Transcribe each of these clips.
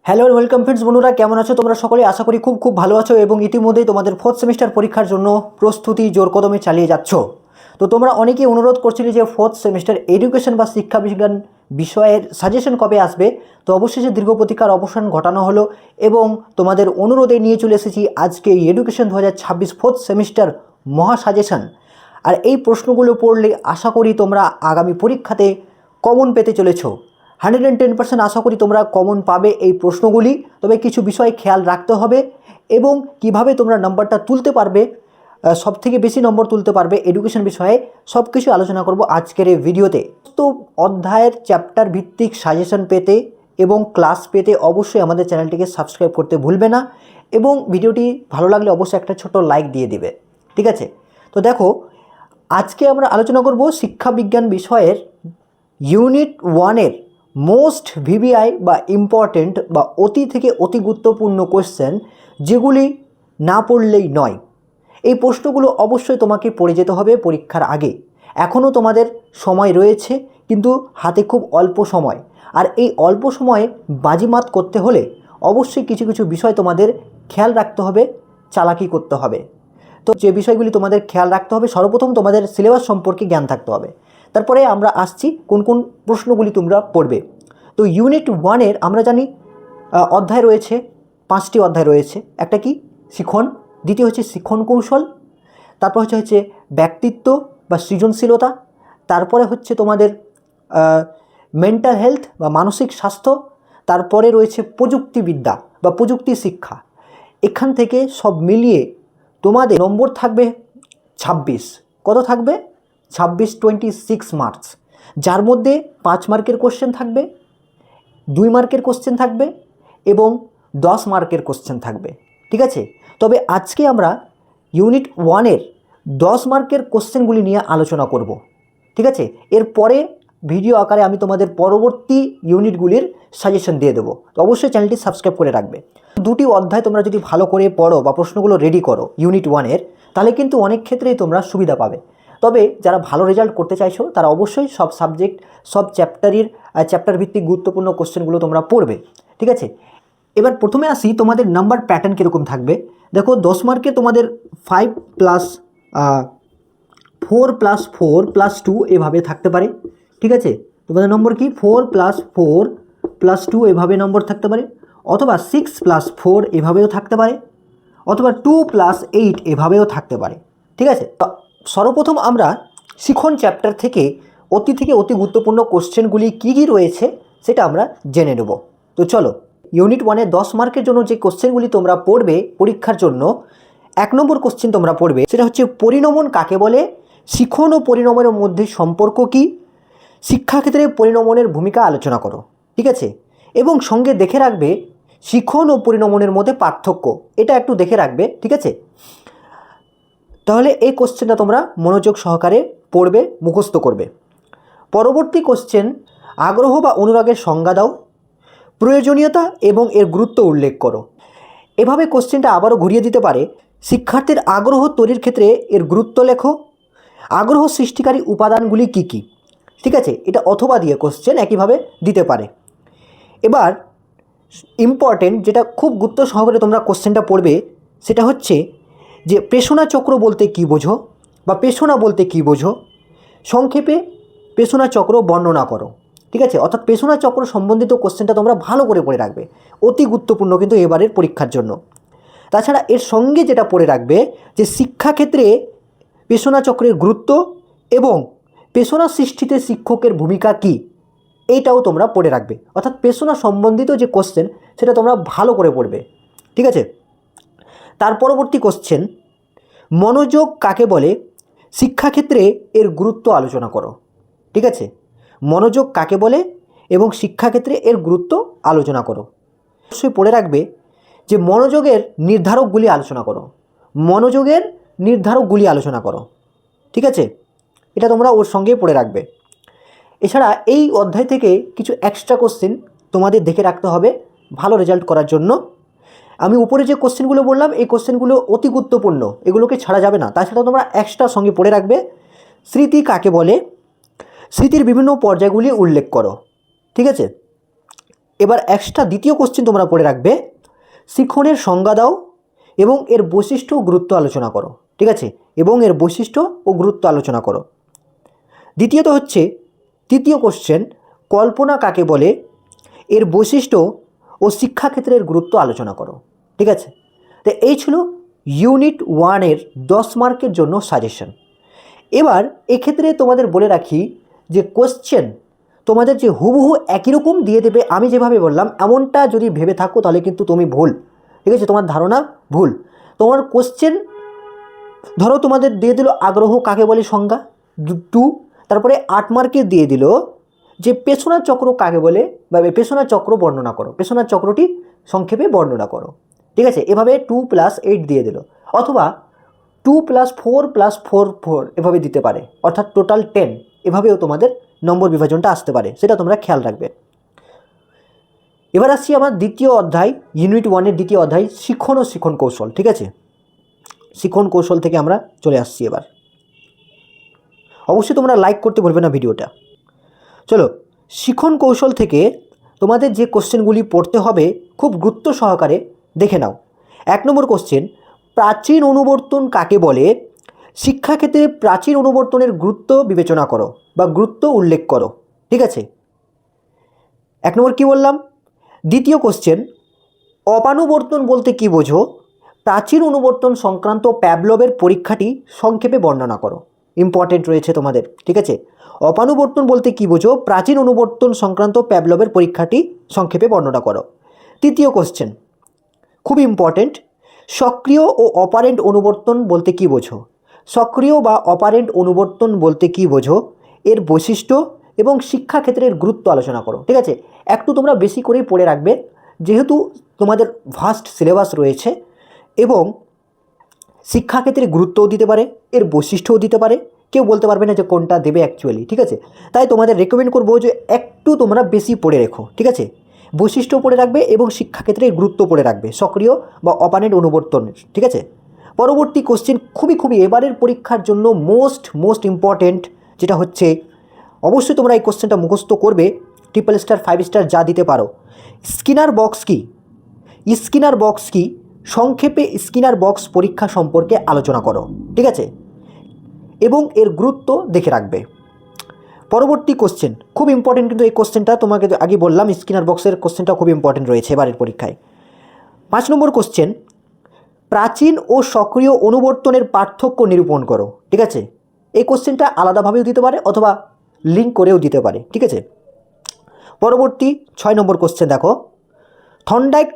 Hello and welcome friends, বন্ধুরা কেমন আছো তোমরা সকলে? আশা করি খুব খুব ভালো আছো এবং ইতিমধ্যেই তোমাদের ফোর্থ সেমিস্টার পরীক্ষার জন্য প্রস্তুতি জোর কদমে চালিয়ে যাচ্ছ। তো তোমরা অনেকেই অনুরোধ করছিলে যে ফোর্থ সেমিস্টার এডুকেশন বা শিক্ষা বিজ্ঞান বিষয়ের সাজেশন কবে আসবে। তো অবশেষে দীর্ঘ প্রতীক্ষার অবসান ঘটানো হলো এবং তোমাদের অনুরোধে নিয়ে চলে এসেছি আজকে এই এডুকেশন 2026 ফোর্থ সেমিস্টার মহা সাজেশন। আর এই প্রশ্নগুলো পড়লে আশা করি তোমরা আগামী পরীক্ষাতে কমন পেতে চলেছো। 110% আশা করি তোমরা কমন পাবে এই প্রশ্নগুলি। তবে কিছু বিষয় খেয়াল রাখতে হবে এবং কিভাবে তোমরা নাম্বারটা তুলতে পারবে, সবথেকে বেশি নম্বর তুলতে পারবে এডুকেশন বিষয়ে, সব কিছু আলোচনা করব আজকের এই ভিডিওতে। তো অধ্যায়ের চ্যাপ্টার ভিত্তিক সাজেশন পেতে এবং ক্লাস পেতে অবশ্যই আমাদের চ্যানেলটিকে সাবস্ক্রাইব করতে ভুলবে না এবং ভিডিওটি ভালো লাগলে অবশ্যই একটা ছোট লাইক দিয়ে দিবে, ঠিক আছে? তো দেখো, আজকে আমরা আলোচনা করব শিক্ষা বিজ্ঞান বিষয়ের ইউনিট 1-এর মোস্ট ভিভিআই বা ইম্পর্টেন্ট বা অতি থেকে অতি গুরুত্বপূর্ণ কোয়েশ্চেন, যেগুলি না পড়লেই নয়। এই প্রশ্নগুলো অবশ্যই তোমাকে পড়ে যেতে হবে পরীক্ষার আগে। এখনও তোমাদের সময় রয়েছে, কিন্তু হাতে খুব অল্প সময়। আর এই অল্প সময়ে বাজিমাত করতে হলে অবশ্যই কিছু কিছু বিষয় তোমাদের খেয়াল রাখতে হবে, চালাকি করতে হবে। তো যে বিষয়গুলি তোমাদের খেয়াল রাখতে হবে, সর্বপ্রথম তোমাদের সিলেবাস সম্পর্কে জ্ঞান থাকতে হবে। তারপরে আমরা আসছি কোন কোন প্রশ্নগুলি তোমরা পড়বে। তো ইউনিট 1-এর আমরা জানি অধ্যায় রয়েছে, 5টি অধ্যায় রয়েছে। একটা কি? শিখন। দ্বিতীয় হচ্ছে শিখন কৌশল। তারপর হচ্ছে ব্যক্তিত্ব বা সৃজনশীলতা। তারপরে হচ্ছে তোমাদের মেন্টাল হেলথ বা মানসিক স্বাস্থ্য। তারপরে রয়েছে প্রযুক্তিবিদ্যা বা প্রযুক্তি শিক্ষা। এখান থেকে সব মিলিয়ে তোমাদের নম্বর থাকবে 26। কত থাকবে? 26 মার্কস, যার মধ্যে 5 মার্কের কোশ্চেন থাকবে, 2 মার্কের কোশ্চেন থাকবে এবং 10 মার্কের কোশ্চেন থাকবে, ঠিক আছে? তবে আজকে আমরা ইউনিট 1-এর 10 মার্কের কোশ্চেনগুলি নিয়ে আলোচনা করব, ঠিক আছে? এরপরে ভিডিও আকারে আমি তোমাদের পরবর্তী ইউনিটগুলির সাজেশন দিয়ে দেবো। তো অবশ্যই চ্যানেলটি সাবস্ক্রাইব করে রাখবে। দুটি অধ্যায় তোমরা যদি ভালো করে পড়ো বা প্রশ্নগুলো রেডি করো ইউনিট 1-এর, তাহলে কিন্তু অনেক ক্ষেত্রেই তোমরা সুবিধা পাবে। তবে যারা ভালো রেজাল্ট করতে চাইছো তারা অবশ্যই সব সাবজেক্ট, সব চ্যাপ্টার ভিত্তিক গুরুত্বপূর্ণ কোশ্চেনগুলো তোমরা পড়বে, ঠিক আছে? এবার প্রথমে আসি তোমাদের নাম্বার প্যাটার্ন কীরকম থাকবে। দেখো, 10 মার্কে তোমাদের 5 প্লাস 4 প্লাস 4 প্লাস 2 এভাবে থাকতে পারে, ঠিক আছে? তোমাদের নম্বর কি? 4 প্লাস 4 প্লাস 2 এভাবে নম্বর থাকতে পারে, অথবা 6 প্লাস 4 এভাবেও থাকতে পারে, অথবা 2 প্লাস 8 এভাবেও থাকতে পারে, ঠিক আছে? সর্বপ্রথম আমরা শিখন চ্যাপ্টার থেকে অতি গুরুত্বপূর্ণ কোশ্চেনগুলি কী কী রয়েছে সেটা আমরা জেনে নেব। তো চলো, ইউনিট 1-এ 10 মার্কের জন্য যে কোশ্চেনগুলি তোমরা পড়বে পরীক্ষার জন্য, 1 নম্বর কোশ্চেন তোমরা পড়বে, সেটা হচ্ছে পরিণমন কাকে বলে, শিখন ও পরিণমনের মধ্যে সম্পর্ক কী, শিক্ষাক্ষেত্রে পরিণমনের ভূমিকা আলোচনা করো, ঠিক আছে? এবং সঙ্গে দেখে রাখবে শিখন ও পরিণমনের মধ্যে পার্থক্য, এটা একটু দেখে রাখবে, ঠিক আছে? তাহলে এই কোশ্চেনটা তোমরা মনোযোগ সহকারে পড়বে, মুখস্থ করবে। পরবর্তী কোশ্চেন, আগ্রহ বা অনুরাগের সংজ্ঞা দাও, প্রয়োজনীয়তা এবং এর গুরুত্ব উল্লেখ করো। এভাবে কোশ্চেনটা আবারও ঘুরিয়ে দিতে পারে, শিক্ষার্থীর আগ্রহ তৈরির ক্ষেত্রে এর গুরুত্ব লেখো, আগ্রহ সৃষ্টিকারী উপাদানগুলি কী কী, ঠিক আছে? এটা অথবা দিয়ে কোশ্চেন একইভাবে দিতে পারে। এবার ইম্পর্টেন্ট, যেটা খুব গুরুত্ব সহকারে তোমরা কোশ্চেনটা পড়বে, সেটা হচ্ছে যে পেশনা চক্র বলতে কী বোঝো বা পেশনা বলতে কী বোঝো, সংক্ষেপে পেশনা চক্র বর্ণনা করো, ঠিক আছে? অর্থাৎ পেশনা চক্র সম্বন্ধিত কোশ্চেনটা তোমরা ভালো করে পড়ে রাখবে, অতি গুরুত্বপূর্ণ কিন্তু এবারের পরীক্ষার জন্য। তাছাড়া এর সঙ্গে যেটা পড়ে রাখবে যে শিক্ষাক্ষেত্রে পেশনা চক্রের গুরুত্ব এবং পেশনা সৃষ্টিতে শিক্ষকের ভূমিকা কী, এইটাও তোমরা পড়ে রাখবে। অর্থাৎ পেশনা সম্বন্ধিত যে কোশ্চেন সেটা তোমরা ভালো করে পড়বে, ঠিক আছে? তার পরবর্তী কোশ্চেন, মনোযোগ কাকে বলে, শিক্ষাক্ষেত্রে এর গুরুত্ব আলোচনা করো, ঠিক আছে? মনোযোগ কাকে বলে এবং শিক্ষাক্ষেত্রে এর গুরুত্ব আলোচনা করো। অবশ্যই পড়ে রাখবে যে মনোযোগের নির্ধারকগুলি আলোচনা করো, মনোযোগের নির্ধারকগুলি আলোচনা করো, ঠিক আছে? এটা তোমরা ওর সঙ্গে পড়ে রাখবে। এছাড়া এই অধ্যায় থেকে কিছু এক্সট্রা কোশ্চেন তোমাদের দেখে রাখতে হবে ভালো রেজাল্ট করার জন্য। আমি উপরে যে কোশ্চেনগুলো বললাম এই কোশ্চেনগুলো অতি গুরুত্বপূর্ণ, এগুলোকে ছাড়া যাবে না। তাছাড়া তোমরা এক্সট্রা সঙ্গে পড়ে রাখবে, স্মৃতি কাকে বলে, স্মৃতির বিভিন্ন পর্যায়গুলি উল্লেখ করো, ঠিক আছে? এবার এক্সট্রা দ্বিতীয় কোশ্চেন তোমরা পড়ে রাখবে, শিখনের সংজ্ঞা দাও এবং এর বৈশিষ্ট্য ও গুরুত্ব আলোচনা করো। ঠিক আছে, এবং এর বৈশিষ্ট্য ও গুরুত্ব আলোচনা করো। দ্বিতীয়ত হচ্ছে তৃতীয় কোশ্চেন, কল্পনা কাকে বলে, এর বৈশিষ্ট্য ও শিক্ষাক্ষেত্রের গুরুত্ব আলোচনা করো। ঠিক আছে, তো এই ছিল ইউনিট 1-এর 10 মার্কের জন্য সাজেশন। এবার এক্ষেত্রে তোমাদের বলে রাখি যে কোশ্চেন তোমাদের যে হুবহু একই রকম দিয়ে দেবে আমি যেভাবে বললাম, এমনটা যদি ভেবে থাকো তাহলে কিন্তু তুমি ভুল। ঠিক আছে, তোমার ধারণা ভুল। তোমার কোশ্চেন ধরো তোমাদের দিয়ে দিল আগ্রহ কাকে বলে সংজ্ঞা 2, তারপরে 8 মার্কের দিয়ে দিল যে পেছনা চক্র কাকে বলে বা পেছনা চক্র বর্ণনা করো, পেছনা চক্রটি সংক্ষেপে বর্ণনা করো। ঠিক আছে, এভাবে 2+8 দিয়ে দিল, অথবা 2+4+4 এভাবে দিতে পারে, অর্থাৎ টোটাল 10। এভাবেও তোমাদের নম্বর বিভাজনটা আসতে পারে, সেটা তোমরা খেয়াল রাখবে। এবার আসছি আমার দ্বিতীয় অধ্যায়, ইউনিট 1-এর দ্বিতীয় অধ্যায়, শিখন ও শিখন কৌশল। ঠিক আছে, শিখন কৌশল থেকে আমরা চলে আসছি। এবার অবশ্যই তোমরা লাইক করতে ভুলবে না ভিডিওটা। চলো, শিখন কৌশল থেকে তোমাদের যে কোশ্চেনগুলি পড়তে হবে খুব গুরুত্ব সহকারে দেখে নাও। 1 নম্বর কোশ্চেন, প্রাচীন অনুবর্তন কাকে বলে, শিক্ষাক্ষেত্রে প্রাচীন অনুবর্তনের গুরুত্ব বিবেচনা করো বা গুরুত্ব উল্লেখ করো। ঠিক আছে, 1 নম্বর কী বললাম। দ্বিতীয় কোশ্চেন, অপানুবর্তন বলতে কী বোঝো, প্রাচীন অনুবর্তন সংক্রান্ত প্যাভলভের পরীক্ষাটি সংক্ষেপে বর্ণনা করো। ইম্পর্টেন্ট রয়েছে তোমাদের। ঠিক আছে, অপানুবর্তন বলতে কী বোঝো, প্রাচীন অনুবর্তন সংক্রান্ত প্যাভলভের পরীক্ষাটি সংক্ষেপে বর্ণনা করো। তৃতীয় কোশ্চেন খুব ইম্পর্টেন্ট, সক্রিয় ও অপারেন্ট অনুবর্তন বলতে কী বোঝো, সক্রিয় বা অপারেন্ট অনুবর্তন বলতে কী বোঝো, এর বৈশিষ্ট্য এবং শিক্ষাক্ষেত্রের গুরুত্ব আলোচনা করো। ঠিক আছে, একটু তোমরা বেশি করেই পড়ে রাখবে, যেহেতু তোমাদের ভাস্ট সিলেবাস রয়েছে এবং শিক্ষাক্ষেত্রে গুরুত্বও দিতে পারে, এর বৈশিষ্ট্যও দিতে পারে, কেউ বলতে পারবে না যে কোনটা দেবে অ্যাকচুয়ালি। ঠিক আছে, তাই তোমাদের রেকমেন্ড করবো যে একটু তোমরা বেশি পড়ে রেখো। ঠিক আছে, বৈশিষ্ট্য পড়ে রাখবে এবং শিক্ষাক্ষেত্রে গুরুত্ব পড়ে রাখবে, সক্রিয় বা অপারেন্ট অনুবর্তনের। ঠিক আছে, পরবর্তী কোশ্চেন খুবই এবারের পরীক্ষার জন্য মোস্ট ইম্পর্টেন্ট, যেটা হচ্ছে অবশ্যই তোমরা এই কোশ্চেনটা মুখস্থ করবে, 3 স্টার 5 স্টার যা দিতে পারো। স্কিনার বক্স কি, স্কিনার বক্স কি, সংক্ষেপে স্কিনার বক্স পরীক্ষা সম্পর্কে আলোচনা করো। ঠিক আছে, এবং এর গুরুত্ব দেখে রাখবে। পরবর্তী কোশ্চেন খুব ইম্পর্টেন্ট, কিন্তু এই কোশ্চেনটা তোমাকে আগে বললাম স্কিনার বক্সের কোশ্চেনটা খুব ইম্পর্টেন্ট রয়েছে এবারের পরীক্ষায়। 5 নম্বর কোশ্চেন, প্রাচীন ও সক্রিয় অনুবর্তনের পার্থক্য নিরূপণ করো। ঠিক আছে, এই কোশ্চেনটা আলাদাভাবেও দিতে পারে অথবা লিঙ্ক করেও দিতে পারে। ঠিক আছে, পরবর্তী 6 নম্বর কোশ্চেন দেখো, থর্নডাইক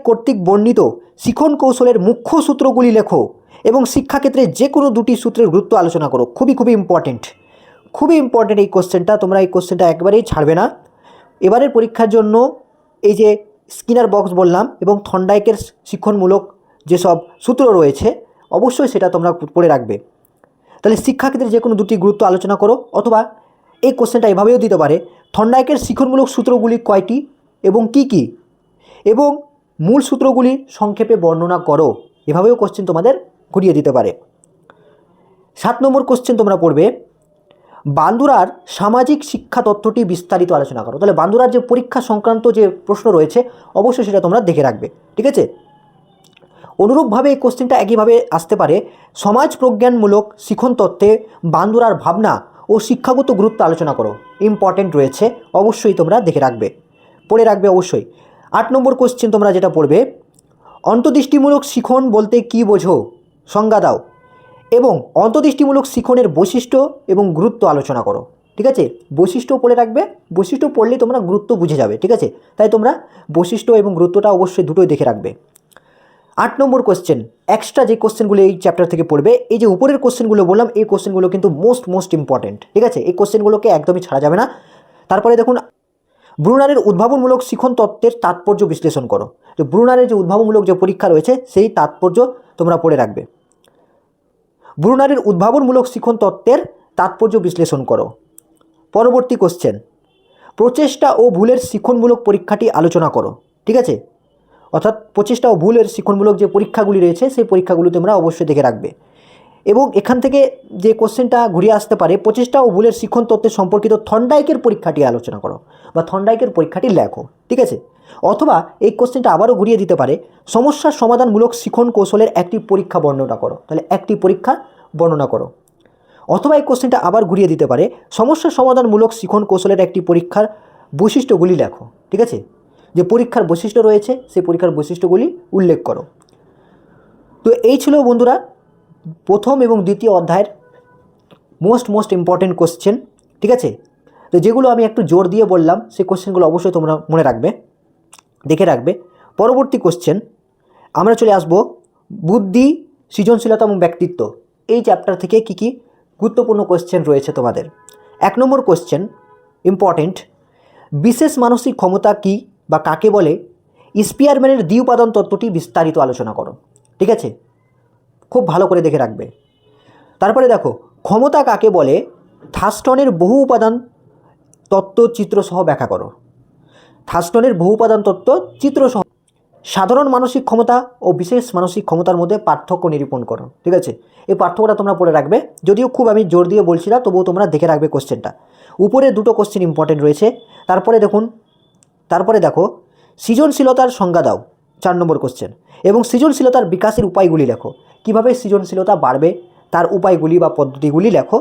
কর্তৃক বর্ণিত শিখন কৌশলের মুখ্য সূত্রগুলি লেখো এবং শিক্ষাক্ষেত্রে যে কোনো 2টি সূত্রের গুরুত্ব আলোচনা করো। খুবই ইম্পর্টেন্ট এই কোশ্চেনটা, তোমরা এই কোশ্চেনটা একবারেই ছাড়বে না। এবারের পরীক্ষার জন্য এই যে স্কিনার বক্স বললাম এবং থর্নডাইকের শিক্ষণমূলক যেসব সূত্র রয়েছে অবশ্যই সেটা তোমরা পড়ে রাখবে। তাহলে শিক্ষাক্ষেত্রে যে কোনো 2টি গুরুত্ব আলোচনা করো, অথবা এই কোশ্চেনটা এভাবেও দিতে পারে, থর্নডাইকের শিক্ষণমূলক সূত্রগুলি কয়টি এবং কি কি, এবং মূল সূত্রগুলি সংক্ষেপে বর্ণনা করো। এভাবেও কোশ্চেন তোমাদের ঘুরিয়ে দিতে পারে। 7 নম্বর কোশ্চেন তোমরা পড়বে, বান্দুরার সামাজিক শিক্ষা তত্ত্বটি বিস্তারিত আলোচনা করো। তাহলে বান্দুরার যে পরীক্ষা সংক্রান্ত যে প্রশ্ন রয়েছে অবশ্যই সেটা তোমরা দেখে রাখবে। ঠিক আছে, অনুরূপভাবে এই কোশ্চেনটা একইভাবে আসতে পারে, সমাজ প্রজ্ঞানমূলক শিখন তত্ত্বে বান্দুরার ভাবনা ও শিক্ষাগত গুরুত্ব আলোচনা করো। ইম্পর্টেন্ট রয়েছে, অবশ্যই তোমরা দেখে রাখবে, পড়ে রাখবে অবশ্যই। 8 নম্বর কোশ্চেন তোমরা যেটা পড়বে, অন্তর্দৃষ্টিমূলক শিখন বলতে কী বোঝো, সংজ্ঞা দাও এবং অন্তর্দৃষ্টিমূলক শিখনের বৈশিষ্ট্য এবং গুরুত্ব আলোচনা করো। ঠিক আছে, বৈশিষ্ট্য পড়ে রাখবে, বৈশিষ্ট্য পড়লে তোমরা গুরুত্ব বুঝে যাবে। ঠিক আছে, তাই তোমরা বৈশিষ্ট্য এবং গুরুত্বটা অবশ্যই দুটোই দেখে রাখবে। 8 নম্বর কোশ্চেন, এক্সট্রা যে কোশ্চেনগুলো এই চ্যাপ্টার থেকে পড়বে, এই যে উপরের কোশ্চেনগুলো বললাম এই কোশ্চেনগুলো কিন্তু মোস্ট ইম্পর্টেন্ট। ঠিক আছে, এই কোশ্চেনগুলোকে একদমই ছাড়া যাবে না। তারপরে দেখুন, ব্রুনারের উদ্ভাবনমূলক শিখন তত্ত্বের তাৎপর্য বিশ্লেষণ করো। তো ব্রুনারের যে উদ্ভাবনমূলক যে পরীক্ষা রয়েছে সেই তাৎপর্য তোমরা পড়ে রাখবে। ব্রুনারের উদ্ভাবনমূলক শিখন তত্ত্বের তাৎপর্য বিশ্লেষণ করো। পরবর্তী কোশ্চেন, প্রচেষ্টা ও ভুলের শিক্ষণমূলক পরীক্ষাটি আলোচনা করো। ঠিক আছে, অর্থাৎ প্রচেষ্টা ও ভুলের শিক্ষণমূলক যে পরীক্ষাগুলি রয়েছে সেই পরীক্ষাগুলি তোমরা অবশ্যই দেখে রাখবে। এবং এখান থেকে যে কোশ্চেনটা ঘুরিয়ে আসতে পারে, প্রচেষ্টা ও ভুলের শিক্ষণ তত্ত্বের সম্পর্কিত থর্নডাইকের পরীক্ষাটি আলোচনা করো বা থর্নডাইকের পরীক্ষাটি লেখো, ঠিক আছে। অথবা এই কোশ্চেনটা আবারও ঘুরিয়ে দিতে পারে, সমস্যার সমাধানমূলক শিক্ষণ কৌশলের একটি পরীক্ষা বর্ণনা করো, তাহলে একটি পরীক্ষা বর্ণনা করো। অথবা এই কোশ্চেনটা আবার ঘুরিয়ে দিতে পারে, সমস্যা সমাধানমূলক শিক্ষণ কৌশলের একটি পরীক্ষার বৈশিষ্ট্যগুলি লেখো, ঠিক আছে। যে পরীক্ষার বৈশিষ্ট্য রয়েছে সেই পরীক্ষার বৈশিষ্ট্যগুলি উল্লেখ করো। তো এই ছিল বন্ধুরা প্রথম এবং দ্বিতীয় অধ্যায়ের মোস্ট ইম্পর্টেন্ট কোশ্চেন, ঠিক আছে। তো যেগুলো আমি একটু জোর দিয়ে বললাম সেই কোশ্চেনগুলো অবশ্যই তোমরা মনে রাখবে, দেখে রাখবে। পরবর্তী কোশ্চেন আমরা চলে আসব বুদ্ধি, সৃজনশীলতা এবং ব্যক্তিত্ব, এই চ্যাপ্টার থেকে কি কি গুরুত্বপূর্ণ কোশ্চেন রয়েছে তোমাদের। 1 নম্বর কোশ্চেন ইম্পর্টেন্ট, বিশেষ মানসিক ক্ষমতা কী বা কাকে বলে, স্পিয়ারম্যানের দ্বি-উপাদান তত্ত্বটি বিস্তারিত আলোচনা করো, ঠিক আছে, খুব ভালো করে দেখে রাখবে। তারপরে দেখো, ক্ষমতা কাকে বলে, থার্স্টনের বহু উপাদান তত্ত্ব চিত্রসহ ব্যাখ্যা করো। থার্স্টনের বহু উপাদান তত্ত্ব চিত্রসহ। সাধারণ মানসিক ক্ষমতা ও বিশেষ মানসিক ক্ষমতার মধ্যে পার্থক্য নিরূপণ করো, ঠিক আছে। এই পার্থক্যটা তোমরা পড়ে রাখবে, যদিও খুব আমি জোর দিয়ে বলছি না, তবুও তোমরা দেখে রাখবে কোশ্চেনটা। উপরে দুটো কোশ্চেন ইম্পর্টেন্ট রয়েছে। তারপরে দেখো সৃজনশীলতার সংজ্ঞা দাও, 4 নম্বর কোশ্চেন, এবং সৃজনশীলতার বিকাশের উপায়গুলি লেখো। কীভাবে সৃজনশীলতা বাড়বে তার উপায়গুলি বা পদ্ধতিগুলি লেখো।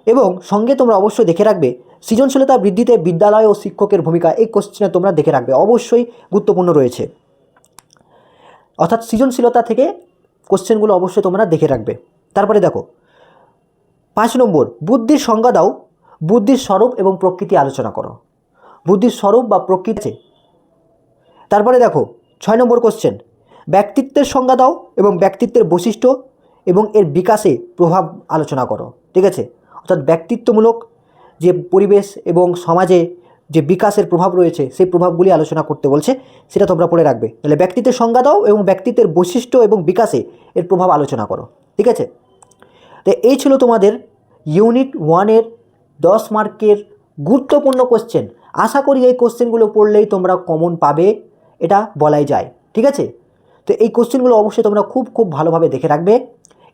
এবং সঙ্গে তোমরা অবশ্যই দেখে রাখবে সৃজনশীলতা বৃদ্ধিতে বিদ্যালয় ও শিক্ষকের ভূমিকা, এই কোশ্চেনে তোমরা দেখে রাখবে, অবশ্যই গুরুত্বপূর্ণ রয়েছে। অর্থাৎ সৃজনশীলতা থেকে কোশ্চেনগুলো অবশ্যই তোমরা দেখে রাখবে। তারপরে দেখো 5 নম্বর, বুদ্ধির সংজ্ঞা দাও, বুদ্ধির স্বরূপ এবং প্রকৃতি আলোচনা করো। বুদ্ধির স্বরূপ বা প্রকৃতি। তারপরে দেখো 6 নম্বর কোশ্চেন, ব্যক্তিত্বের সংজ্ঞা দাও এবং ব্যক্তিত্বের বৈশিষ্ট্য এবং এর বিকাশে প্রভাব আলোচনা করো, ঠিক আছে। অর্থাৎ ব্যক্তিত্বমূলক যে পরিবেশ এবং সমাজে যে বিকাশের প্রভাব রয়েছে সেই প্রভাবগুলি আলোচনা করতে বলছে, সেটা তোমরা পড়ে রাখবে। তাহলে ব্যক্তিত্বের সংজ্ঞা দাও এবং ব্যক্তিত্বের বৈশিষ্ট্য এবং বিকাশে এর প্রভাব আলোচনা করো, ঠিক আছে। তো এই ছিল তোমাদের ইউনিট 1-এর 10 মার্কের গুরুত্বপূর্ণ কোশ্চেন। আশা করি এই কোশ্চেনগুলো পড়লেই তোমরা কমন পাবে, এটা বলাই যায়, ঠিক আছে। তো এই কোশ্চেনগুলো অবশ্যই তোমরা খুব ভালোভাবে দেখে রাখবে।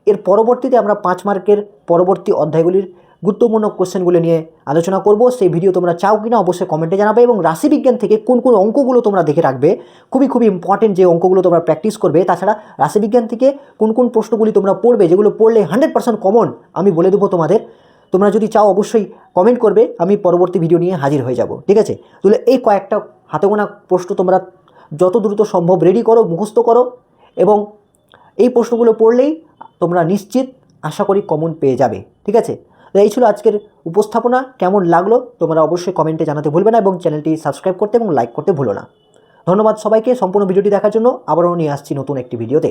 এর পরবর্তীতে আমরা 5 মার্কের পরবর্তী অধ্যায়গুলির গুরুত্বপূর্ণ কোশ্চেনগুলো নিয়ে আলোচনা করব। সেই ভিডিও তোমরা চাও কিনা অবশ্যই কমেন্টে জানাবে। এবং রাশিবিজ্ঞান থেকে কোন অঙ্কগুলো তোমরা দেখে রাখবে, খুবই ইম্পর্টেন্ট যে অঙ্কগুলো তোমরা প্র্যাকটিস করবে। তাছাড়া রাশিবিজ্ঞান থেকে কোন প্রশ্নগুলি তোমরা পড়বে, যেগুলো পড়লে 100% কমন আমি বলে দেবো তোমাদের। তোমরা যদি চাও অবশ্যই কমেন্ট করবে, আমি পরবর্তী ভিডিও নিয়ে হাজির হয়ে যাব, ঠিক আছে। তাহলে এই কয়েকটা হাতে গোনা প্রশ্ন তোমরা যত দ্রুত সম্ভব রেডি করো, মুখস্থ করো, এবং এই প্রশ্নগুলো পড়লেই তোমরা নিশ্চিত আশা করি কমন পেয়ে যাবে, ঠিক আছে। তো এই ছিল আজকের উপস্থাপনা। কেমন লাগলো তোমরা অবশ্যই কমেন্টে জানাতে ভুলবে না, এবং চ্যানেলটি সাবস্ক্রাইব করতে এবং লাইক করতে ভুলো না। ধন্যবাদ সবাইকে সম্পূর্ণ ভিডিওটি দেখার জন্য। আবারও নিয়ে আসছি নতুন একটি ভিডিওতে।